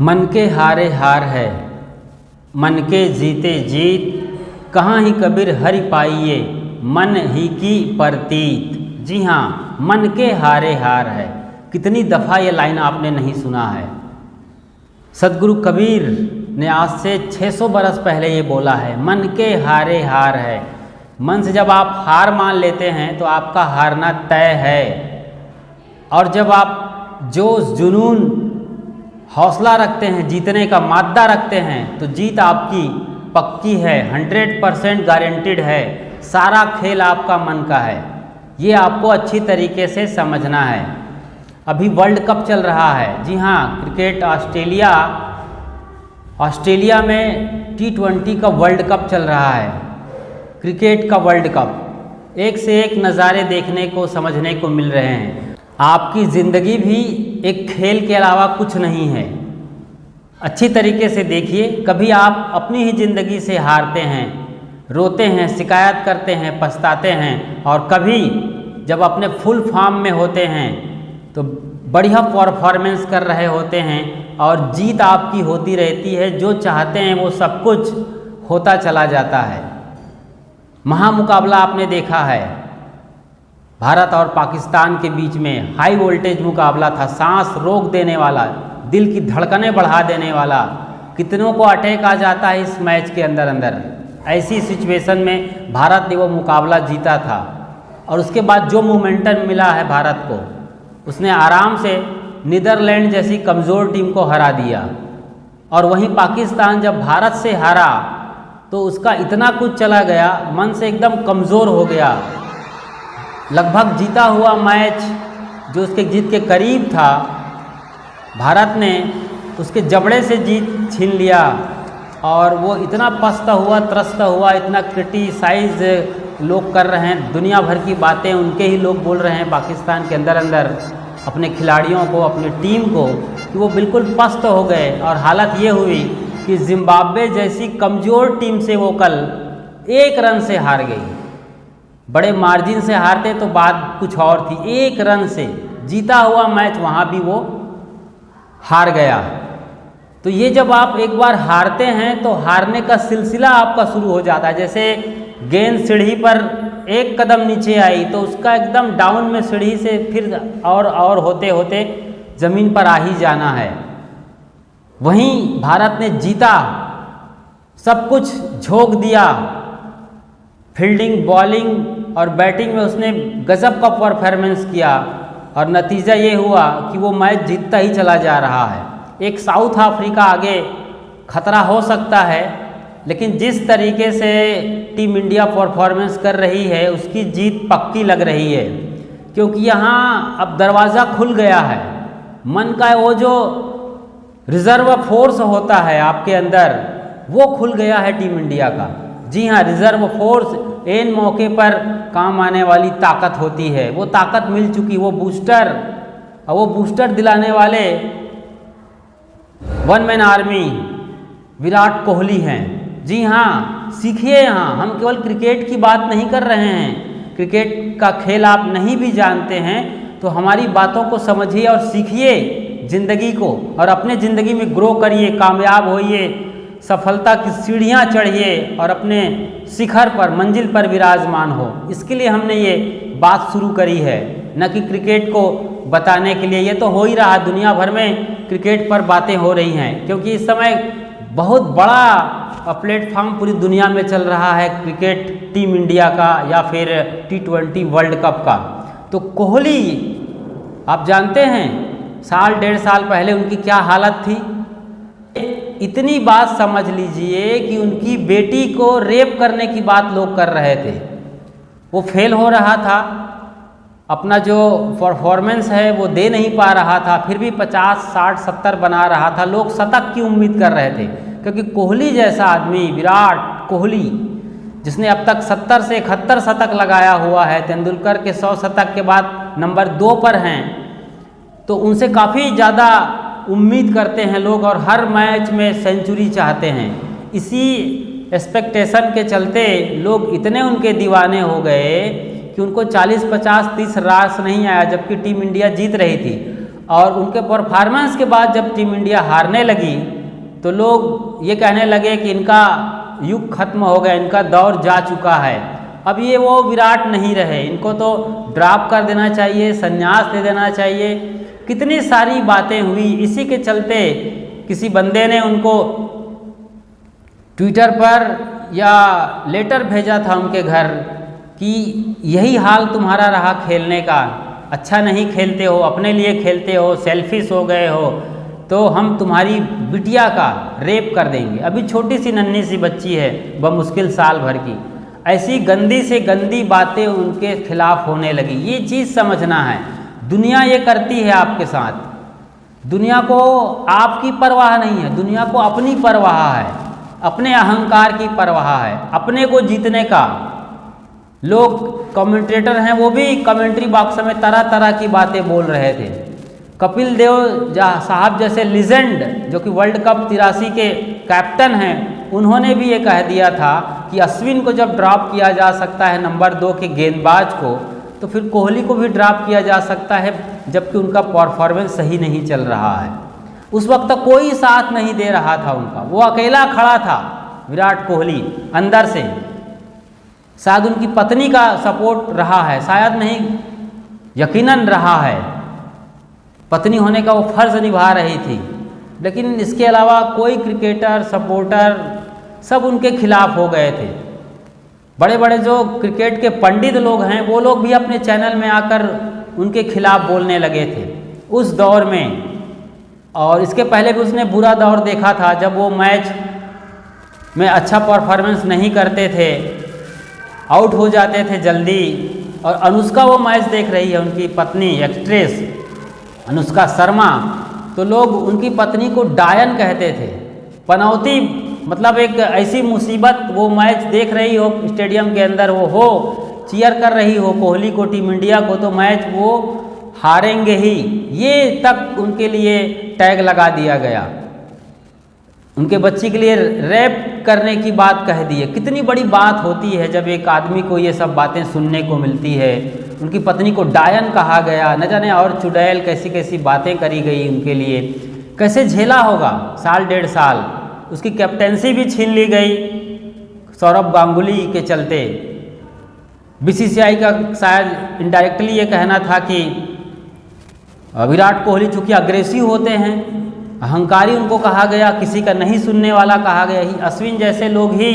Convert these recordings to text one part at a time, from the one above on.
मन के हारे हार है, मन के जीते जीत, कहाँ ही कबीर हरि पाइए, मन ही की प्रतीत। जी हाँ, मन के हारे हार है। कितनी दफ़ा ये लाइन आपने नहीं सुना है। सदगुरु कबीर ने आज से 600 बरस पहले ये बोला है, मन के हारे हार है। मन से जब आप हार मान लेते हैं तो आपका हारना तय है। और जब आप जोश जुनून हौसला रखते हैं, जीतने का मादा रखते हैं, तो जीत आपकी पक्की है, 100% गारंटीड है। सारा खेल आपका मन का है। ये आपको अच्छी तरीके से समझना है। अभी वर्ल्ड कप चल रहा है। जी हाँ, क्रिकेट ऑस्ट्रेलिया में T20 का वर्ल्ड कप चल रहा है। क्रिकेट का वर्ल्ड कप, एक से एक नज़ारे देखने को समझने को मिल रहे हैं। आपकी ज़िंदगी भी एक खेल के अलावा कुछ नहीं है। अच्छी तरीके से देखिए, कभी आप अपनी ही ज़िंदगी से हारते हैं, रोते हैं, शिकायत करते हैं, पछताते हैं, और कभी जब अपने फुल फॉर्म में होते हैं तो बढ़िया परफॉर्मेंस कर रहे होते हैं और जीत आपकी होती रहती है। जो चाहते हैं वो सब कुछ होता चला जाता है। महामुकाबला आपने देखा है, भारत और पाकिस्तान के बीच में हाई वोल्टेज मुकाबला था, सांस रोक देने वाला, दिल की धड़कनें बढ़ा देने वाला। कितनों को अटैक आ जाता है इस मैच के अंदर अंदर। ऐसी सिचुएशन में भारत ने वो मुकाबला जीता था, और उसके बाद जो मोमेंटम मिला है भारत को, उसने आराम से नीदरलैंड जैसी कमज़ोर टीम को हरा दिया। और वहीं पाकिस्तान जब भारत से हारा तो उसका इतना कुछ चला गया, मन से एकदम कमज़ोर हो गया। लगभग जीता हुआ मैच जो उसके जीत के करीब था, भारत ने उसके जबड़े से जीत छीन लिया। और वो इतना पछता हुआ, त्रस्त हुआ, इतना क्रिटिसाइज लोग कर रहे हैं, दुनिया भर की बातें उनके ही लोग बोल रहे हैं पाकिस्तान के अंदर अंदर अपने खिलाड़ियों को, अपनी टीम को, कि वो बिल्कुल पस्त हो गए। और हालत ये हुई कि जिम्बाब्वे जैसी कमज़ोर टीम से वो कल 1 रन से हार गई। बड़े मार्जिन से हारते तो बात कुछ और थी, 1 रन से जीता हुआ मैच वहाँ भी वो हार गया। तो ये जब आप एक बार हारते हैं तो हारने का सिलसिला आपका शुरू हो जाता है। जैसे गेंद सीढ़ी पर एक कदम नीचे आई तो उसका एकदम डाउन में सीढ़ी से फिर और होते होते ज़मीन पर आ ही जाना है। वहीं भारत ने जीता, सब कुछ झोंक दिया। फील्डिंग, बॉलिंग और बैटिंग में उसने गजब का परफॉर्मेंस किया, और नतीजा ये हुआ कि वो मैच जीतता ही चला जा रहा है। एक साउथ अफ्रीका आगे खतरा हो सकता है, लेकिन जिस तरीके से टीम इंडिया परफॉर्मेंस कर रही है उसकी जीत पक्की लग रही है। क्योंकि यहाँ अब दरवाज़ा खुल गया है। मन का वो जो रिज़र्व फोर्स होता है आपके अंदर, वो खुल गया है टीम इंडिया का। जी हाँ, रिज़र्व फोर्स एन मौके पर काम आने वाली ताकत होती है। वो ताकत मिल चुकी, वो बूस्टर, और वो बूस्टर दिलाने वाले one man army Virat Kohli हैं। जी हाँ, सीखिए। यहाँ हम केवल क्रिकेट की बात नहीं कर रहे हैं। क्रिकेट का खेल आप नहीं भी जानते हैं तो हमारी बातों को समझिए और सीखिए ज़िंदगी को, और अपने ज़िंदगी में ग्रो करिए, कामयाब होइए, सफलता की सीढ़ियाँ चढ़िए और अपने शिखर पर, मंजिल पर विराजमान हो। इसके लिए हमने ये बात शुरू करी है, न कि क्रिकेट को बताने के लिए। ये तो हो ही रहा, दुनिया भर में क्रिकेट पर बातें हो रही हैं, क्योंकि इस समय बहुत बड़ा प्लेटफॉर्म पूरी दुनिया में चल रहा है क्रिकेट टीम इंडिया का या फिर T20 वर्ल्ड कप का। तो कोहली, आप जानते हैं 1.5 साल पहले उनकी क्या हालत थी। इतनी बात समझ लीजिए कि उनकी बेटी को रेप करने की बात लोग कर रहे थे। वो फेल हो रहा था, अपना जो परफॉर्मेंस है वो दे नहीं पा रहा था, फिर भी 50, 60, 70 बना रहा था। लोग शतक की उम्मीद कर रहे थे, क्योंकि कोहली जैसा आदमी, विराट कोहली, जिसने अब तक 70 से 71 शतक लगाया हुआ है, तेंदुलकर के 100 शतक के बाद नंबर 2 पर हैं, तो उनसे काफ़ी ज़्यादा उम्मीद करते हैं लोग, और हर मैच में सेंचुरी चाहते हैं। इसी एक्सपेक्टेशन के चलते लोग इतने उनके दीवाने हो गए कि उनको 40, 50, 30 रन नहीं आया, जबकि टीम इंडिया जीत रही थी। और उनके परफॉर्मेंस के बाद जब टीम इंडिया हारने लगी तो लोग ये कहने लगे कि इनका युग खत्म हो गया, इनका दौर जा चुका है, अब ये वो विराट नहीं रहे, इनको तो ड्रॉप कर देना चाहिए, संन्यास दे देना चाहिए। कितनी सारी बातें हुई। इसी के चलते किसी बंदे ने उनको ट्विटर पर या लेटर भेजा था उनके घर कि यही हाल तुम्हारा रहा खेलने का, अच्छा नहीं खेलते हो, अपने लिए खेलते हो, सेल्फिश हो गए हो, तो हम तुम्हारी बिटिया का रेप कर देंगे। अभी छोटी सी नन्ही सी बच्ची है, बमुश्किल साल भर की। ऐसी गंदी से गंदी बातें उनके खिलाफ होने लगी। ये चीज़ समझना है, दुनिया ये करती है आपके साथ। दुनिया को आपकी परवाह नहीं है, दुनिया को अपनी परवाह है, अपने अहंकार की परवाह है, अपने को जीतने का। लोग कमेंटेटर हैं, वो भी कमेंट्री बॉक्स में तरह तरह की बातें बोल रहे थे। कपिल देव साहब जैसे लीजेंड, जो कि वर्ल्ड कप 83 के कैप्टन हैं, उन्होंने भी ये कह दिया था कि अश्विन को जब ड्रॉप किया जा सकता है नंबर 2 के गेंदबाज को, तो फिर कोहली को भी ड्रॉप किया जा सकता है, जबकि उनका परफॉर्मेंस सही नहीं चल रहा है। उस वक्त कोई साथ नहीं दे रहा था उनका, वो अकेला खड़ा था विराट कोहली अंदर से। शायद उनकी पत्नी का सपोर्ट रहा है, शायद नहीं, यकीनन रहा है, पत्नी होने का वो फर्ज निभा रही थी, लेकिन इसके अलावा कोई क्रिकेटर सपोर्टर सब उनके खिलाफ हो गए थे। बड़े बड़े जो क्रिकेट के पंडित लोग हैं, वो लोग भी अपने चैनल में आकर उनके खिलाफ बोलने लगे थे उस दौर में। और इसके पहले भी उसने बुरा दौर देखा था, जब वो मैच में अच्छा परफॉर्मेंस नहीं करते थे, आउट हो जाते थे जल्दी। और अनुष्का वो मैच देख रही है, उनकी पत्नी एक्ट्रेस अनुष्का शर्मा, तो लोग उनकी पत्नी को डायन कहते थे, पनौती, मतलब एक ऐसी मुसीबत। वो मैच देख रही हो स्टेडियम के अंदर, वो हो चीयर कर रही हो कोहली को, टीम इंडिया को, तो मैच वो हारेंगे ही, ये तक उनके लिए टैग लगा दिया गया। उनके बच्ची के लिए रैप करने की बात कह दी है। कितनी बड़ी बात होती है जब एक आदमी को ये सब बातें सुनने को मिलती है। उनकी पत्नी को डायन कहा गया, न जाने और चुड़ैल कैसी कैसी बातें करी गई उनके लिए। कैसे झेला होगा साल 1.5 साल। उसकी कैप्टेंसी भी छीन ली गई सौरभ गांगुली के चलते। बीसीसीआई का शायद इनडायरेक्टली ये कहना था कि विराट कोहली चूँकि अग्रेसिव होते हैं, अहंकारी उनको कहा गया, किसी का नहीं सुनने वाला कहा गया। ही अश्विन जैसे लोग ही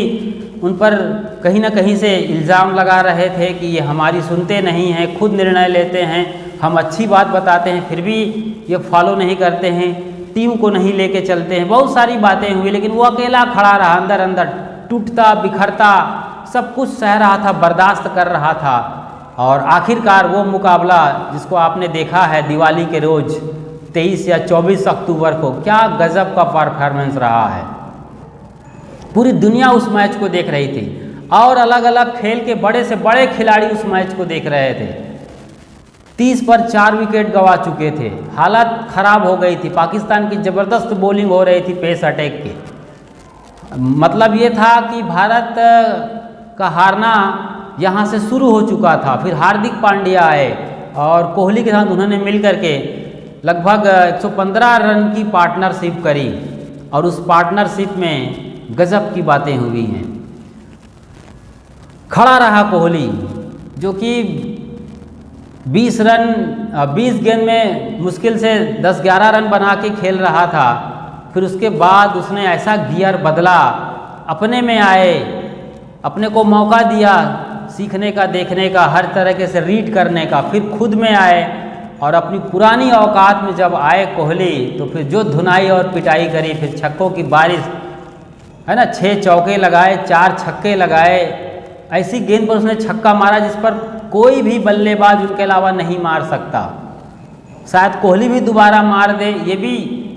उन पर कहीं ना कहीं से इल्ज़ाम लगा रहे थे कि ये हमारी सुनते नहीं हैं, खुद निर्णय लेते हैं, हम अच्छी बात बताते हैं फिर भी ये फॉलो नहीं करते हैं, टीम को नहीं लेके चलते हैं। बहुत सारी बातें हुई, लेकिन वो अकेला खड़ा रहा, अंदर अंदर टूटता बिखरता सब कुछ सह रहा था, बर्दाश्त कर रहा था। और आखिरकार वो मुकाबला जिसको आपने देखा है दिवाली के रोज़ 23 या 24 अक्टूबर को, क्या गजब का परफॉर्मेंस रहा है। पूरी दुनिया उस मैच को देख रही थी और अलग अलग खेल के बड़े से बड़े खिलाड़ी उस मैच को देख रहे थे। 30 पर 4 विकेट गंवा चुके थे, हालत खराब हो गई थी। पाकिस्तान की ज़बरदस्त बॉलिंग हो रही थी पेस अटैक के। मतलब ये था कि भारत का हारना यहाँ से शुरू हो चुका था। फिर हार्दिक पांड्या आए और कोहली के साथ उन्होंने मिल करके लगभग 115 रन की पार्टनरशिप करी और उस पार्टनरशिप में गजब की बातें हुई हैं। खड़ा रहा कोहली, जो कि 20 गेंद में मुश्किल से 10-11 रन बना के खेल रहा था। फिर उसके बाद उसने ऐसा गियर बदला, अपने में आए, अपने को मौका दिया सीखने का, देखने का, हर तरीके से रीड करने का। फिर खुद में आए और अपनी पुरानी औकात में जब आए कोहली, तो फिर जो धुनाई और पिटाई करी। फिर छक्कों की बारिश है ना, 6 चौके लगाए, 4 छक्के लगाए। ऐसी गेंद पर उसने छक्का मारा जिस पर कोई भी बल्लेबाज उनके अलावा नहीं मार सकता। शायद कोहली भी दोबारा मार दे, ये भी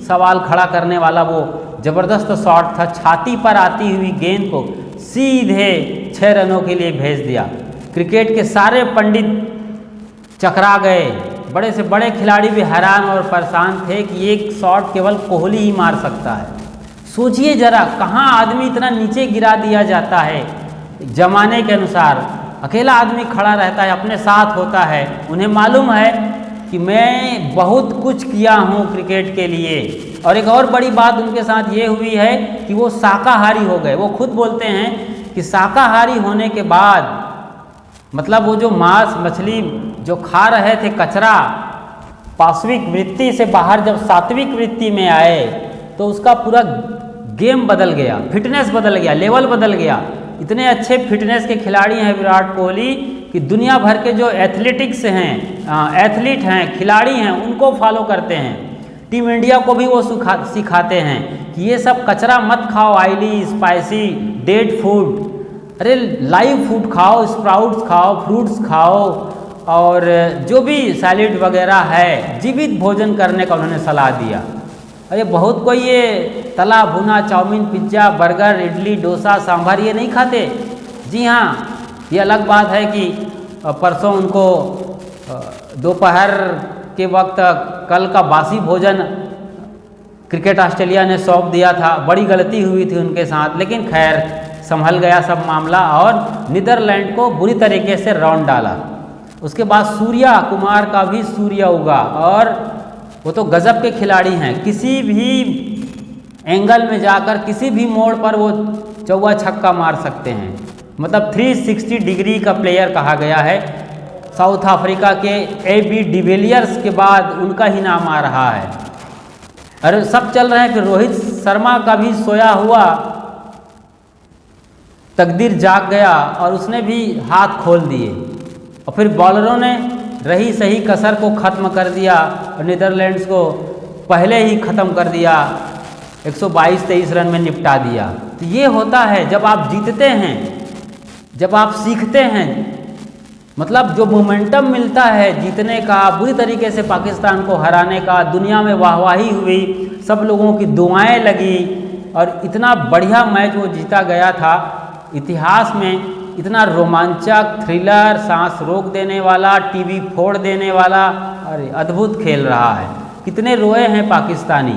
सवाल खड़ा करने वाला वो ज़बरदस्त शॉट था। छाती पर आती हुई गेंद को सीधे 6 रनों के लिए भेज दिया। क्रिकेट के सारे पंडित चकरा गए, बड़े से बड़े खिलाड़ी भी हैरान और परेशान थे कि एक शॉट केवल कोहली ही मार सकता है। सोचिए जरा, कहाँ आदमी इतना नीचे गिरा दिया जाता है। ज़माने के अनुसार अकेला आदमी खड़ा रहता है, अपने साथ होता है। उन्हें मालूम है कि मैं बहुत कुछ किया हूँ क्रिकेट के लिए। और एक और बड़ी बात उनके साथ ये हुई है कि वो शाकाहारी हो गए। वो खुद बोलते हैं कि शाकाहारी होने के बाद मतलब वो जो मांस मछली जो खा रहे थे कचरा, पाश्विक वृत्ति से बाहर जब सात्विक वृत्ति में आए तो उसका पूरा गेम बदल गया, फिटनेस बदल गया, लेवल बदल गया। इतने अच्छे फिटनेस के खिलाड़ी हैं विराट कोहली कि दुनिया भर के जो एथलेटिक्स हैं, एथलीट हैं, खिलाड़ी हैं, उनको फॉलो करते हैं। टीम इंडिया को भी वो सिखाते हैं कि ये सब कचरा मत खाओ, ऑयली स्पाइसी डेड फूड, अरे लाइव फूड खाओ, स्प्राउट्स खाओ, फ्रूट्स खाओ, और जो भी सैलेड वगैरह है जीवित भोजन करने का उन्होंने सलाह दिया। अरे बहुत कोई ये तला भुना chowmein, pizza, burger, idli, dosa, sambar ये नहीं खाते। जी हाँ, ये अलग बात है कि परसों उनको दोपहर के वक्त कल का बासी भोजन क्रिकेट ऑस्ट्रेलिया ने सौंप दिया था। बड़ी गलती हुई थी उनके साथ, लेकिन खैर संभल गया सब मामला और नीदरलैंड को बुरी तरीके से राउंड डाला। उसके बाद सूर्या कुमार का भी सूर्य उगा और वो तो गजब के खिलाड़ी हैं। किसी भी एंगल में जाकर किसी भी मोड़ पर वो चौवा छक्का मार सकते हैं। मतलब 360 डिग्री का प्लेयर कहा गया है। साउथ अफ्रीका के AB डिविलियर्स के बाद उनका ही नाम आ रहा है। अरे सब चल रहे हैं कि रोहित शर्मा का भी सोया हुआ तकदीर जाग गया और उसने भी हाथ खोल दिए और फिर बॉलरों ने रही सही कसर को ख़त्म कर दिया और नीदरलैंड्स को पहले ही ख़त्म कर दिया, 122-23 रन में निपटा दिया। तो ये होता है जब आप जीतते हैं, जब आप सीखते हैं, मतलब जो मोमेंटम मिलता है जीतने का, बुरी तरीके से पाकिस्तान को हराने का, दुनिया में वाहवाही हुई, सब लोगों की दुआएं लगी और इतना बढ़िया मैच वो जीता गया था। इतिहास में इतना रोमांचक, थ्रिलर, सांस रोक देने वाला, टीवी फोड़ देने वाला, अरे अद्भुत खेल रहा है। कितने रोए हैं पाकिस्तानी।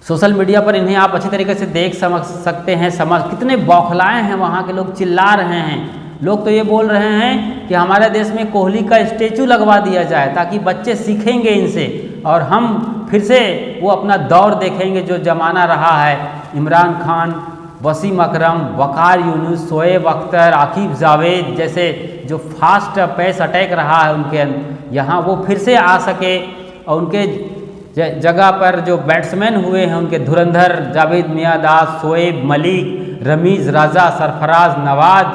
सोशल मीडिया पर इन्हें आप अच्छी तरीके से देख समझ सकते हैं। कितने बौखलाए हैं, वहाँ के लोग चिल्ला रहे हैं। लोग तो ये बोल रहे हैं कि हमारे देश में कोहली का स्टेचू लगवा दिया जाए ताकि बच्चे सीखेंगे इनसे और हम फिर से वो अपना दौर देखेंगे जो ज़माना रहा है। इमरान खान, वसीम अकरम, वकार यूनुस, शोएब अख्तर, आकिब जावेद जैसे जो फास्ट पेस अटैक रहा है उनके यहाँ, वो फिर से आ सके और उनके जगह पर जो बैट्समैन हुए हैं उनके धुरंधर जावेद मियांदाद, शोएब मलिक, रमीज़ राजा, सरफराज नवाज,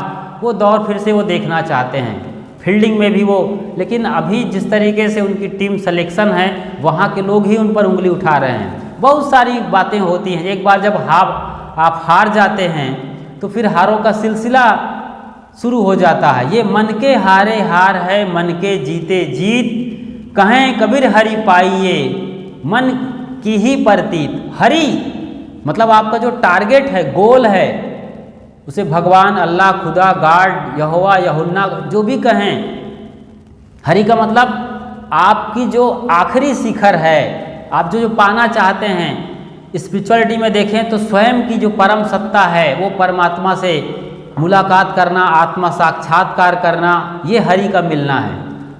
वो दौर फिर से वो देखना चाहते हैं। फील्डिंग में भी वो, लेकिन अभी जिस तरीके से उनकी टीम सिलेक्शन है वहाँ के लोग ही उन पर उंगली उठा रहे हैं। बहुत सारी बातें होती हैं। एक बार जब आप हार जाते हैं तो फिर हारों का सिलसिला शुरू हो जाता है। ये मन के हारे हार है, मन के जीते जीत, कहें कबीर हरि पाइए, मन की ही प्रतीत। हरि मतलब आपका जो टारगेट है, गोल है, उसे भगवान, अल्लाह, खुदा, गॉड, यहोवा, यहुन्ना जो भी कहें। हरि का मतलब आपकी जो आखिरी शिखर है, आप जो पाना चाहते हैं। स्पिरिचुअलिटी में देखें तो स्वयं की जो परम सत्ता है, वो परमात्मा से मुलाकात करना, आत्मा साक्षात्कार करना, ये हरि का मिलना है।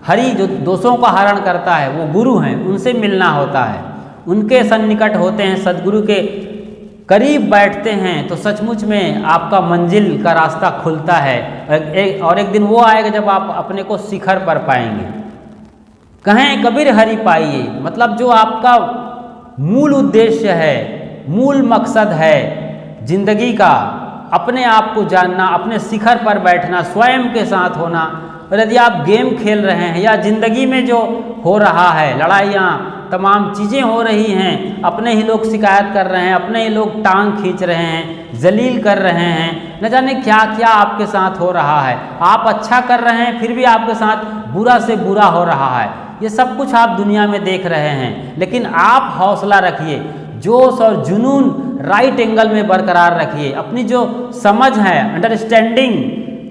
हरि जो दोषों का हरण करता है वो गुरु हैं, उनसे मिलना होता है, उनके सन्निकट होते हैं, सदगुरु के करीब बैठते हैं तो सचमुच में आपका मंजिल का रास्ता खुलता है। और एक दिन वो आएगा जब आप अपने को शिखर पर पाएंगे। कहें कबीर हरि पाइए मतलब जो आपका मूल उद्देश्य है, मूल मकसद है जिंदगी का, अपने आप को जानना, अपने शिखर पर बैठना, स्वयं के साथ होना। और यदि आप गेम खेल रहे हैं या ज़िंदगी में जो हो रहा है, लड़ाइयाँ, तमाम चीज़ें हो रही हैं, अपने ही लोग शिकायत कर रहे हैं, अपने ही लोग टांग खींच रहे हैं, जलील कर रहे हैं, न जाने क्या क्या आपके साथ हो रहा है। आप अच्छा कर रहे हैं फिर भी आपके साथ बुरा से बुरा हो रहा है। ये सब कुछ आप दुनिया में देख रहे हैं, लेकिन आप हौसला रखिए, जोश और जुनून राइट एंगल में बरकरार रखिए। अपनी जो समझ है, अंडरस्टैंडिंग,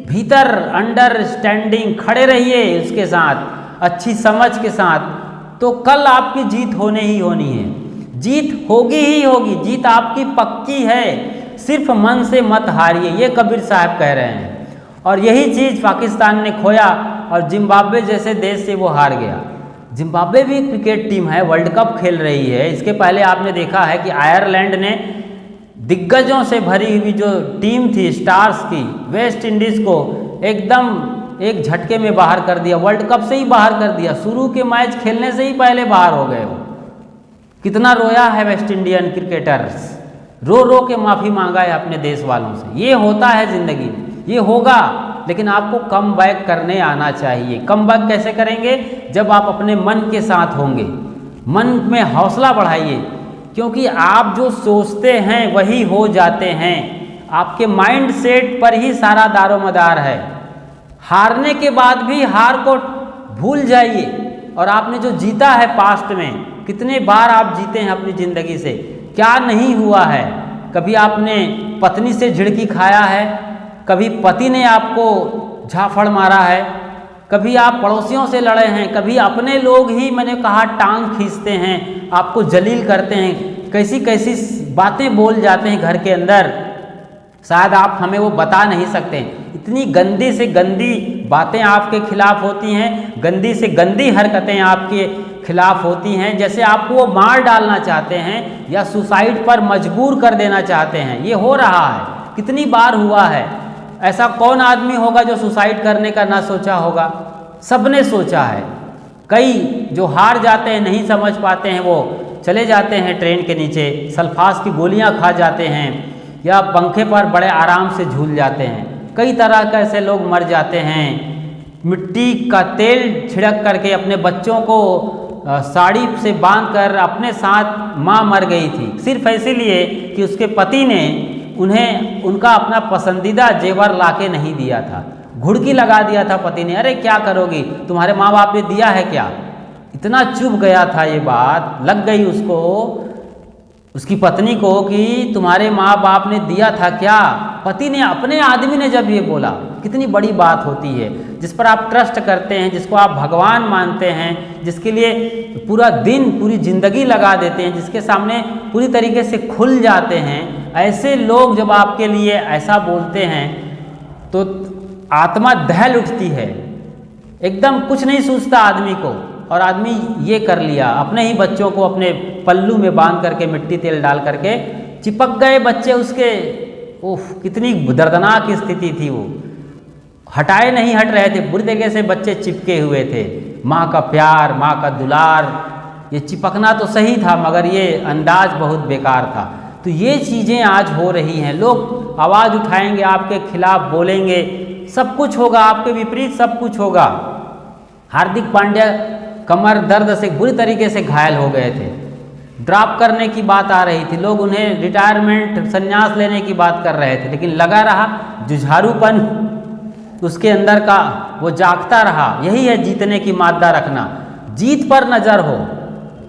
भीतर अंडरस्टैंडिंग खड़े रहिए उसके साथ, अच्छी समझ के साथ, तो कल आपकी जीत होने ही होनी है। जीत होगी ही होगी, जीत आपकी पक्की है। सिर्फ मन से मत हारिए, ये कबीर साहब कह रहे हैं। और यही चीज़ पाकिस्तान ने खोया और जिम्बाब्वे जैसे देश से वो हार गया। जिम्बाब्वे भी क्रिकेट टीम है, वर्ल्ड कप खेल रही है। इसके पहले आपने देखा है कि आयरलैंड ने दिग्गजों से भरी हुई जो टीम थी स्टार्स की, वेस्ट इंडीज़ को एकदम एक झटके में बाहर कर दिया, वर्ल्ड कप से ही बाहर कर दिया। शुरू के मैच खेलने से ही पहले बाहर हो गए वो। कितना रोया है वेस्ट इंडियन क्रिकेटर्स, रो रो के माफ़ी मांगा है अपने देश वालों से। ये होता है ज़िंदगी में, ये होगा, लेकिन आपको कम बैक करने आना चाहिए। कम बैक कैसे करेंगे? जब आप अपने मन के साथ होंगे, मन में हौसला बढ़ाइए, क्योंकि आप जो सोचते हैं वही हो जाते हैं। आपके माइंड सेट पर ही सारा दारोमदार है। हारने के बाद भी हार को भूल जाइए, और आपने जो जीता है पास्ट में, कितने बार आप जीते हैं अपनी ज़िंदगी से, क्या नहीं हुआ है। कभी आपने पत्नी से झिड़की खाया है, कभी पति ने आपको झाफड़ मारा है, कभी आप पड़ोसियों से लड़े हैं, कभी अपने लोग ही, मैंने कहा, टांग खींचते हैं, आपको जलील करते हैं, कैसी कैसी बातें बोल जाते हैं घर के अंदर, शायद आप हमें वो बता नहीं सकते। इतनी गंदी से गंदी बातें आपके खिलाफ होती हैं, गंदी से गंदी हरकतें आपके खिलाफ होती हैं, जैसे आपको वो मार डालना चाहते हैं या सुसाइड पर मजबूर कर देना चाहते हैं। ये हो रहा है, कितनी बार हुआ है। ऐसा कौन आदमी होगा जो सुसाइड करने का ना सोचा होगा? सबने सोचा है। कई जो हार जाते हैं, नहीं समझ पाते हैं, वो चले जाते हैं ट्रेन के नीचे, सल्फास की गोलियां खा जाते हैं, या पंखे पर बड़े आराम से झूल जाते हैं। कई तरह के ऐसे लोग मर जाते हैं। मिट्टी का तेल छिड़क करके अपने बच्चों को साड़ी से बांधकर अपने साथ माँ मर गई थी, सिर्फ इसीलिए कि उसके पति ने उन्हें उनका अपना पसंदीदा जेवर लाके नहीं दिया था। घुड़की लगा दिया था पति ने, अरे क्या करोगी, तुम्हारे माँ बाप ने दिया है क्या? इतना चुभ गया था, ये बात लग गई उसको, उसकी पत्नी को, कि तुम्हारे माँ बाप ने दिया था क्या? पति ने, अपने आदमी ने जब ये बोला, कितनी बड़ी बात होती है। जिस पर आप ट्रस्ट करते हैं, जिसको आप भगवान मानते हैं, जिसके लिए पूरा दिन पूरी ज़िंदगी लगा देते हैं, जिसके सामने पूरी तरीके से खुल जाते हैं, ऐसे लोग जब आपके लिए ऐसा बोलते हैं तो आत्मा दहल उठती है, एकदम कुछ नहीं सूझता आदमी को। और आदमी ये कर लिया, अपने ही बच्चों को अपने पल्लू में बांध करके मिट्टी तेल डाल करके चिपक गए बच्चे उसके। उफ, कितनी दर्दनाक स्थिति थी वो, हटाए नहीं हट रहे थे, बुरी तरीके से बच्चे चिपके हुए थे। माँ का प्यार, माँ का दुलार, ये चिपकना तो सही था, मगर ये अंदाज बहुत बेकार था। तो ये चीज़ें आज हो रही हैं, लोग आवाज़ उठाएंगे, आपके खिलाफ बोलेंगे, सब कुछ होगा, आपके विपरीत सब कुछ होगा। हार्दिक पांड्या कमर दर्द से बुरी तरीके से घायल हो गए थे, ड्रॉप करने की बात आ रही थी, लोग उन्हें रिटायरमेंट, संन्यास लेने की बात कर रहे थे, लेकिन लगा रहा जुझारूपन उसके अंदर का, वो जागता रहा। यही है जीतने की मादा रखना। जीत पर नज़र हो,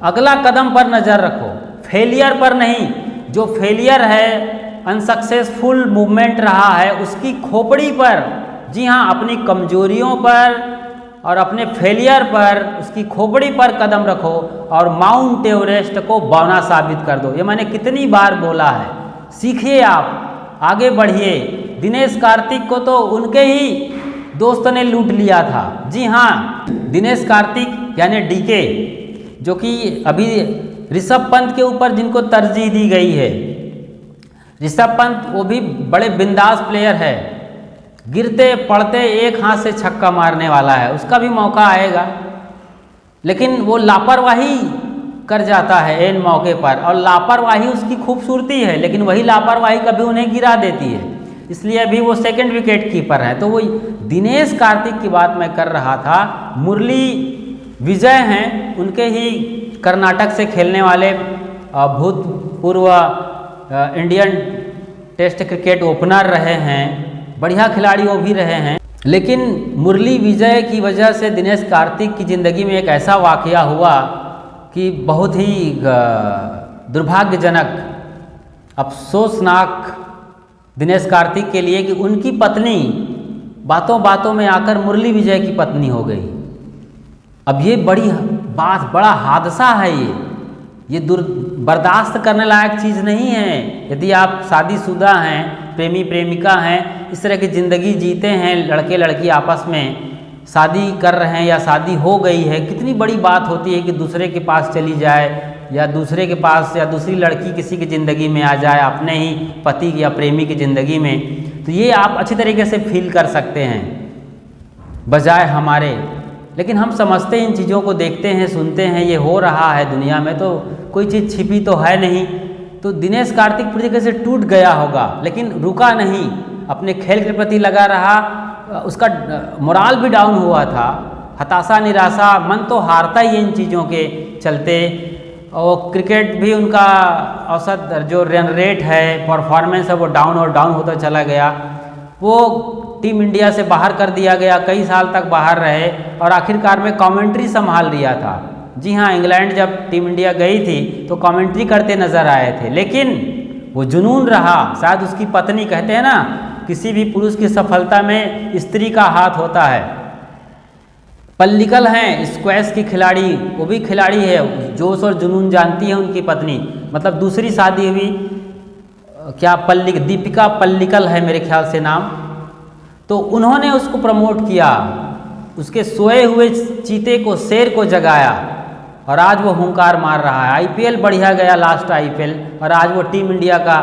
अगला कदम पर नज़र रखो, फेलियर पर नहीं। जो फेलियर है, अनसक्सेसफुल मूवमेंट रहा है, उसकी खोपड़ी पर, जी हाँ, अपनी कमजोरियों पर और अपने फेलियर पर, उसकी खोपड़ी पर कदम रखो और माउंट एवरेस्ट को बौना साबित कर दो। ये मैंने कितनी बार बोला है। सीखिए, आप आगे बढ़िए। दिनेश कार्तिक को तो उनके ही दोस्त ने लूट लिया था। जी हाँ, दिनेश कार्तिक यानी डीके, जो कि अभी ऋषभ पंत के ऊपर जिनको तरजीह दी गई है। ऋषभ पंत वो भी बड़े बिंदास प्लेयर है, गिरते पड़ते एक हाथ से छक्का मारने वाला है, उसका भी मौका आएगा, लेकिन वो लापरवाही कर जाता है एन मौके पर, और लापरवाही उसकी खूबसूरती है, लेकिन वही लापरवाही कभी उन्हें गिरा देती है। इसलिए अभी वो सेकंड विकेट कीपर है। तो वो दिनेश कार्तिक की बात मैं कर रहा था। मुरली विजय हैं, उनके ही कर्नाटक से खेलने वाले भूतपूर्व इंडियन टेस्ट क्रिकेट ओपनर रहे हैं, बढ़िया खिलाड़ी वो भी रहे हैं। लेकिन मुरली विजय की वजह से दिनेश कार्तिक की ज़िंदगी में एक ऐसा वाक़या हुआ कि बहुत ही दुर्भाग्यजनक, अफसोसनाक दिनेश कार्तिक के लिए, कि उनकी पत्नी बातों बातों में आकर मुरली विजय की पत्नी हो गई। अब ये बड़ा हादसा है। ये बर्दाश्त करने लायक चीज़ नहीं है। यदि आप शादीशुदा हैं, प्रेमी प्रेमिका हैं, इस तरह की ज़िंदगी जीते हैं लड़के लड़की आपस में, शादी कर रहे हैं या शादी हो गई है, कितनी बड़ी बात होती है कि दूसरे के पास चली जाए या दूसरे के पास या दूसरी लड़की किसी की ज़िंदगी में आ जाए, अपने ही पति या प्रेमी की ज़िंदगी में। तो ये आप अच्छी तरीके से फील कर सकते हैं बजाय हमारे। लेकिन हम समझते हैं, इन चीज़ों को देखते हैं, सुनते हैं, ये हो रहा है दुनिया में, तो कोई चीज़ छिपी तो है नहीं। तो दिनेश कार्तिक पूरी तरीके से टूट गया होगा, लेकिन रुका नहीं, अपने खेल के प्रति लगा रहा। उसका मोराल भी डाउन हुआ था, हताशा निराशा, मन तो हारता ही है इन चीज़ों के चलते। और क्रिकेट भी उनका औसत जो रन रेट है, परफॉर्मेंस है, वो डाउन और डाउन होता चला गया। वो टीम इंडिया से बाहर कर दिया गया, कई साल तक बाहर रहे और आखिरकार में कमेंट्री संभाल लिया था। जी हाँ, इंग्लैंड जब टीम इंडिया गई थी तो कमेंट्री करते नज़र आए थे, लेकिन वो जुनून रहा। शायद उसकी पत्नी, कहते हैं ना किसी भी पुरुष की सफलता में स्त्री का हाथ होता है। पल्लिकल हैं स्क्वैश की खिलाड़ी, वो भी खिलाड़ी है, जोश और जुनून जानती है उनकी पत्नी, मतलब दूसरी शादी हुई, क्या दीपिका पल्लिकल है मेरे ख्याल से नाम। तो उन्होंने उसको प्रमोट किया, उसके सोए हुए चीते को, शेर को जगाया और आज वो हुंकार मार रहा है। आईपीएल बढ़िया गया, लास्ट आईपीएल, और आज वो टीम इंडिया का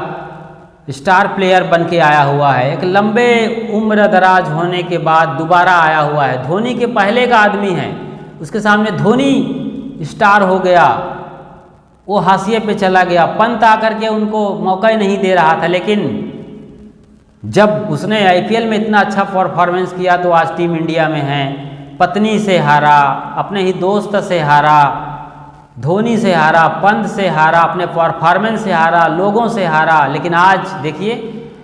स्टार प्लेयर बन के आया हुआ है। एक लंबे उम्र दराज होने के बाद दोबारा आया हुआ है। धोनी के पहले का आदमी है, उसके सामने धोनी स्टार हो गया, वो हाशिए पे चला गया। पंत आकर के उनको मौका ही नहीं दे रहा था, लेकिन जब उसने आईपीएल में इतना अच्छा परफॉर्मेंस किया तो आज टीम इंडिया में है। पत्नी से हारा, अपने ही दोस्त से हारा, धोनी से हारा, पंत से हारा, अपने परफॉर्मेंस से हारा, लोगों से हारा, लेकिन आज देखिए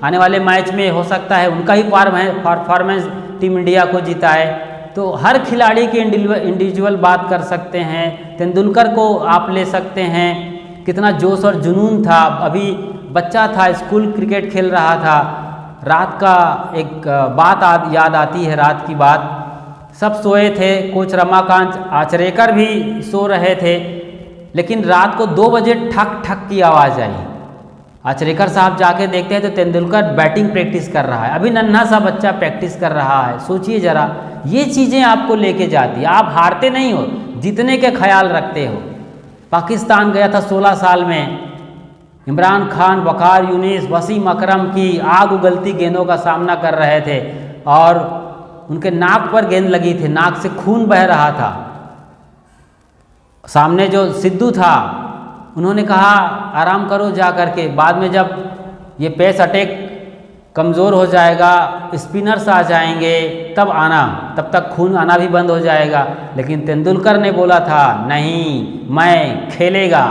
आने वाले मैच में हो सकता है उनका ही परफॉर्मेंस टीम इंडिया को जिताए। तो हर खिलाड़ी की इंडिविजुअल बात कर सकते हैं। तेंदुलकर को आप ले सकते हैं, कितना जोश और जुनून था, अभी बच्चा था, स्कूल क्रिकेट खेल रहा था। रात का एक बात याद आती है, रात की बात, सब सोए थे, कोच रमाकांत आचरेकर भी सो रहे थे, लेकिन रात को 2 बजे ठक ठक की आवाज़ आई। आचरेकर साहब जाके देखते हैं तो तेंदुलकर बैटिंग प्रैक्टिस कर रहा है, अभी नन्हा सा बच्चा प्रैक्टिस कर रहा है। सोचिए ज़रा, ये चीज़ें आपको लेके जाती है। आप हारते नहीं हो, जीतने के ख्याल रखते हो। पाकिस्तान गया था 16 साल में, इमरान खान, वकार यूनिस, वसीम अकरम की आग उगलती गेंदों का सामना कर रहे थे और उनके नाक पर गेंद लगी थी, नाक से खून बह रहा था। सामने जो सिद्धू था, उन्होंने कहा आराम करो जा करके, बाद में जब ये पेस अटैक कमज़ोर हो जाएगा, स्पिनर्स आ जाएंगे, तब आना, तब तक खून आना भी बंद हो जाएगा। लेकिन तेंदुलकर ने बोला था नहीं, मैं खेलेगा।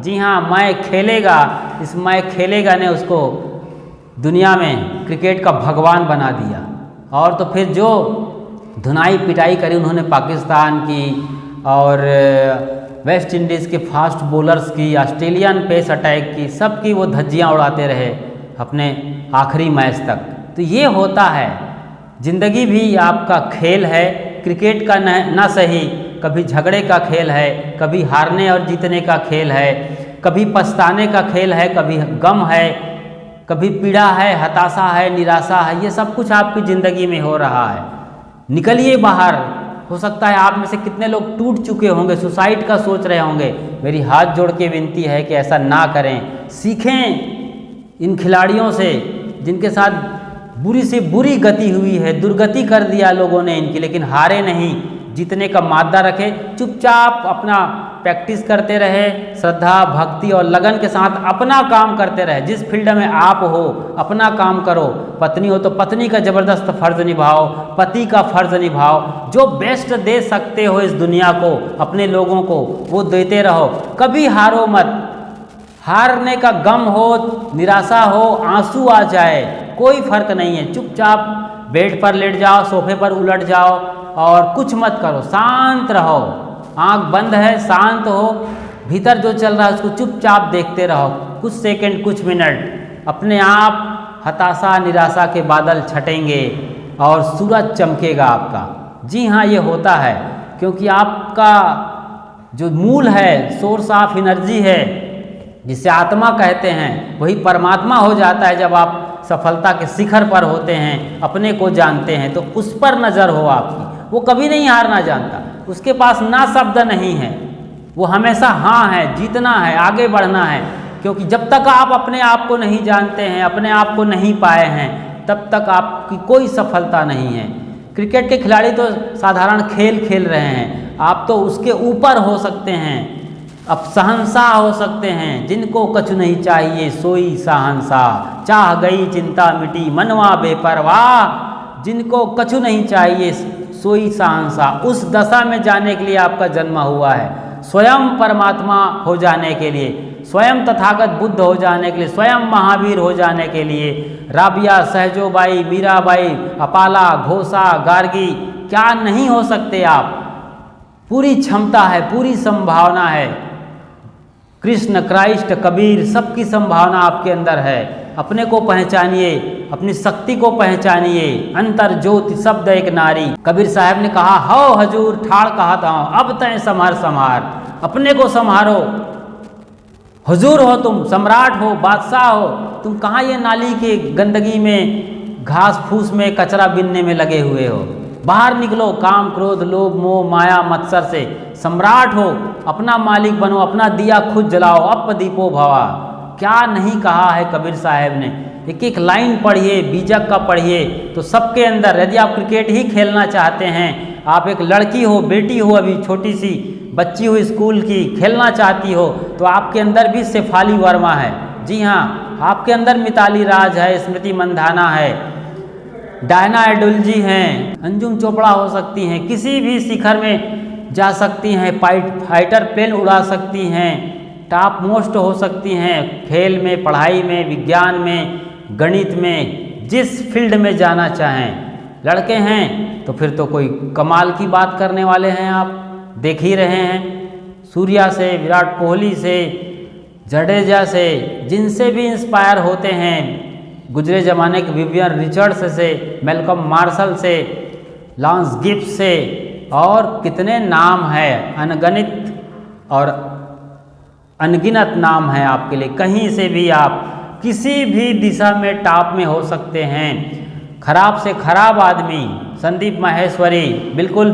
जी हाँ, मैं खेलेगा। इस मैं खेलेगा ने उसको दुनिया में क्रिकेट का भगवान बना दिया। और तो फिर जो धुनाई पिटाई करी उन्होंने पाकिस्तान की और वेस्ट इंडीज़ के फास्ट बॉलर्स की, ऑस्ट्रेलियन पेस अटैक की, सबकी वो धज्जियाँ उड़ाते रहे अपने आखिरी मैच तक। तो ये होता है, ज़िंदगी भी आपका खेल है। क्रिकेट का न सही, कभी झगड़े का खेल है, कभी हारने और जीतने का खेल है, कभी पछताने का खेल है, कभी गम है, कभी पीड़ा है, हताशा है, निराशा है। ये सब कुछ आपकी ज़िंदगी में हो रहा है। निकलिए बाहर। हो सकता है आप में से कितने लोग टूट चुके होंगे, सुसाइड का सोच रहे होंगे। मेरी हाथ जोड़ के विनती है कि ऐसा ना करें। सीखें इन खिलाड़ियों से जिनके साथ बुरी से बुरी गति हुई है, दुर्गति कर दिया लोगों ने इनकी, लेकिन हारे नहीं, जीतने का मादा रखे, चुपचाप अपना प्रैक्टिस करते रहे, श्रद्धा भक्ति और लगन के साथ अपना काम करते रहे। जिस फील्ड में आप हो अपना काम करो। पत्नी हो तो पत्नी का ज़बरदस्त फ़र्ज़ निभाओ, पति का फ़र्ज़ निभाओ। जो बेस्ट दे सकते हो इस दुनिया को, अपने लोगों को, वो देते रहो। कभी हारो मत। हारने का गम हो, निराशा हो, आंसू आ जाए, कोई फ़र्क नहीं है। चुपचाप बेड पर लेट जाओ, सोफे पर उलट जाओ और कुछ मत करो, शांत रहो। आंख बंद है, शांत हो, भीतर जो चल रहा है उसको चुपचाप देखते रहो। कुछ सेकंड, कुछ मिनट, अपने आप हताशा निराशा के बादल छटेंगे और सूरज चमकेगा आपका। जी हाँ, ये होता है, क्योंकि आपका जो मूल है, सोर्स ऑफ एनर्जी है, जिसे आत्मा कहते हैं, वही परमात्मा हो जाता है जब आप सफलता के शिखर पर होते हैं, अपने को जानते हैं। तो उस पर नज़र हो आपकी, वो कभी नहीं हारना जानता, उसके पास ना शब्द नहीं है, वो हमेशा हाँ है, जीतना है, आगे बढ़ना है। क्योंकि जब तक आप अपने आप को नहीं जानते हैं, अपने आप को नहीं पाए हैं, तब तक आपकी कोई सफलता नहीं है। क्रिकेट के खिलाड़ी तो साधारण खेल खेल रहे हैं, आप तो उसके ऊपर हो सकते हैं, अब शहंशाह हो सकते हैं। जिनको कछु नहीं चाहिए सोई शहंशाह, चाह गई चिंता मिटी मनवा बेपरवाह। जिनको कछु नहीं चाहिए सोई शहंशाह, उस दशा में जाने के लिए आपका जन्म हुआ है, स्वयं परमात्मा हो जाने के लिए, स्वयं तथागत बुद्ध हो जाने के लिए, स्वयं महावीर हो जाने के लिए। राबिया, सहजोबाई, मीराबाई, अपाला, घोषा, गार्गी, क्या नहीं हो सकते आप। पूरी क्षमता है, पूरी संभावना है। कृष्ण, क्राइस्ट, कबीर, सबकी संभावना आपके अंदर है। अपने को पहचानिए, अपनी शक्ति को पहचानिए। अंतर ज्योति शब्द एक नारी। कबीर साहब ने कहा, हो हजूर ठाड़ कहत हूँ, अब तय संभार संभार। अपने को संभारो, हुजूर हो तुम, सम्राट हो, बादशाह हो। तुम कहाँ ये नाली के गंदगी में, घास फूस में, कचरा बिनने में लगे हुए हो। बाहर निकलो, काम क्रोध लोभ मोह माया मत्सर से। सम्राट हो, अपना मालिक बनो, अपना दिया खुद जलाओ, अप दीपो भवा। क्या नहीं कहा है कबीर साहब ने। एक एक लाइन पढ़िए, बीजक का पढ़िए, तो सबके अंदर, यदि आप क्रिकेट ही खेलना चाहते हैं, आप एक लड़की हो, बेटी हो, अभी छोटी सी बच्ची हो स्कूल की, खेलना चाहती हो, तो आपके अंदर भी शेफाली वर्मा है। जी हाँ, आपके अंदर मिताली राज है, स्मृति मंधाना है, डायना एडुलजी हैं, अंजुम चोपड़ा हो सकती हैं, किसी भी शिखर में जा सकती हैं, फाइटर प्लेन उड़ा सकती हैं, टॉप मोस्ट हो सकती हैं, खेल में, पढ़ाई में, विज्ञान में, गणित में, जिस फील्ड में जाना चाहें। लड़के हैं तो फिर तो कोई कमाल की बात करने वाले हैं, आप देख ही रहे हैं। सूर्या से, विराट कोहली से, जडेजा से, जिनसे भी इंस्पायर होते हैं, गुजरे ज़माने के विवियन रिचर्ड्स से, मैल्कम मार्शल से, लॉन्स गिब्स से, और कितने नाम है, अनगणित और अनगिनत नाम है आपके लिए। कहीं से भी आप किसी भी दिशा में टॉप में हो सकते हैं। खराब से खराब आदमी, संदीप माहेश्वरी, बिल्कुल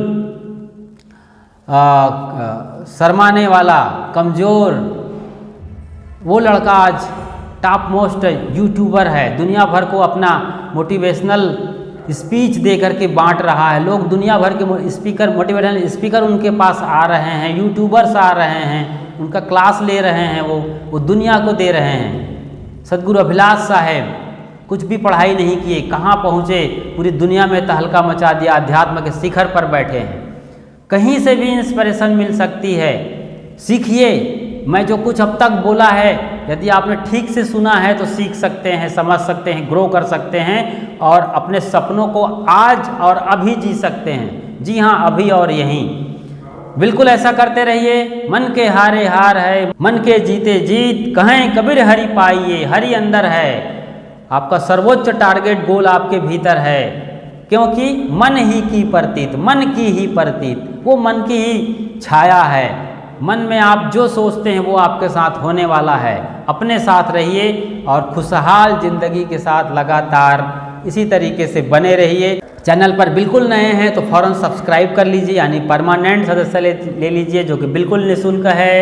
शर्माने वाला, कमज़ोर, वो लड़का आज टॉप मोस्ट यूट्यूबर है। दुनिया भर को अपना मोटिवेशनल स्पीच दे करके बांट रहा है। लोग दुनिया भर के स्पीकर, मोटिवेशनल स्पीकर उनके पास आ रहे हैं, यूट्यूबर्स आ रहे हैं, उनका क्लास ले रहे हैं, वो दुनिया को दे रहे हैं। सदगुरु अभिलाष साहेब कुछ भी पढ़ाई नहीं किए, कहाँ पहुँचे, पूरी दुनिया में तहलका मचा दिया, अध्यात्म के शिखर पर बैठे हैं। कहीं से भी इंस्पिरेशन मिल सकती है, सीखिए। मैं जो कुछ अब तक बोला है, यदि आपने ठीक से सुना है तो सीख सकते हैं, समझ सकते हैं, ग्रो कर सकते हैं, और अपने सपनों को आज और अभी जी सकते हैं। जी हाँ, अभी और यहीं। बिल्कुल ऐसा करते रहिए। मन के हारे हार है, मन के जीते जीत, कहें कबीर हरि पाइए, हरि अंदर है। आपका सर्वोच्च टारगेट गोल आपके भीतर है, क्योंकि मन ही की प्रतीत, मन की ही प्रतीत, वो मन की ही छाया है। मन में आप जो सोचते हैं वो आपके साथ होने वाला है। अपने साथ रहिए और खुशहाल जिंदगी के साथ लगातार इसी तरीके से बने रहिए। चैनल पर बिल्कुल नए हैं तो फ़ौरन सब्सक्राइब कर लीजिए, यानी परमानेंट सदस्य ले लीजिए, जो कि बिल्कुल निःशुल्क है।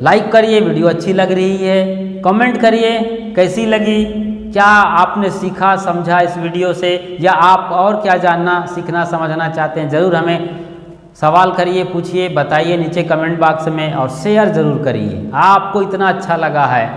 लाइक करिए, वीडियो अच्छी लग रही है, कमेंट करिए कैसी लगी, क्या आपने सीखा समझा इस वीडियो से, या आप और क्या जानना सीखना समझना चाहते हैं, ज़रूर हमें सवाल करिए, पूछिए, बताइए नीचे कमेंट बॉक्स में, और शेयर ज़रूर करिए। आपको इतना अच्छा लगा है,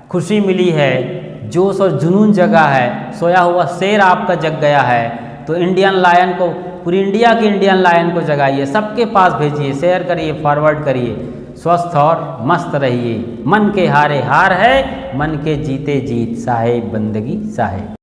खुशी मिली है, जोश और जुनून जगा है, सोया हुआ शेर आपका जग गया है, तो इंडियन लायन को, पूरी इंडिया के इंडियन लायन को जगाइए, सबके पास भेजिए, शेयर करिए, फॉरवर्ड करिए। स्वस्थ और मस्त रहिए। मन के हारे हार है, मन के जीते जीत, साहेब बंदगी साहेब।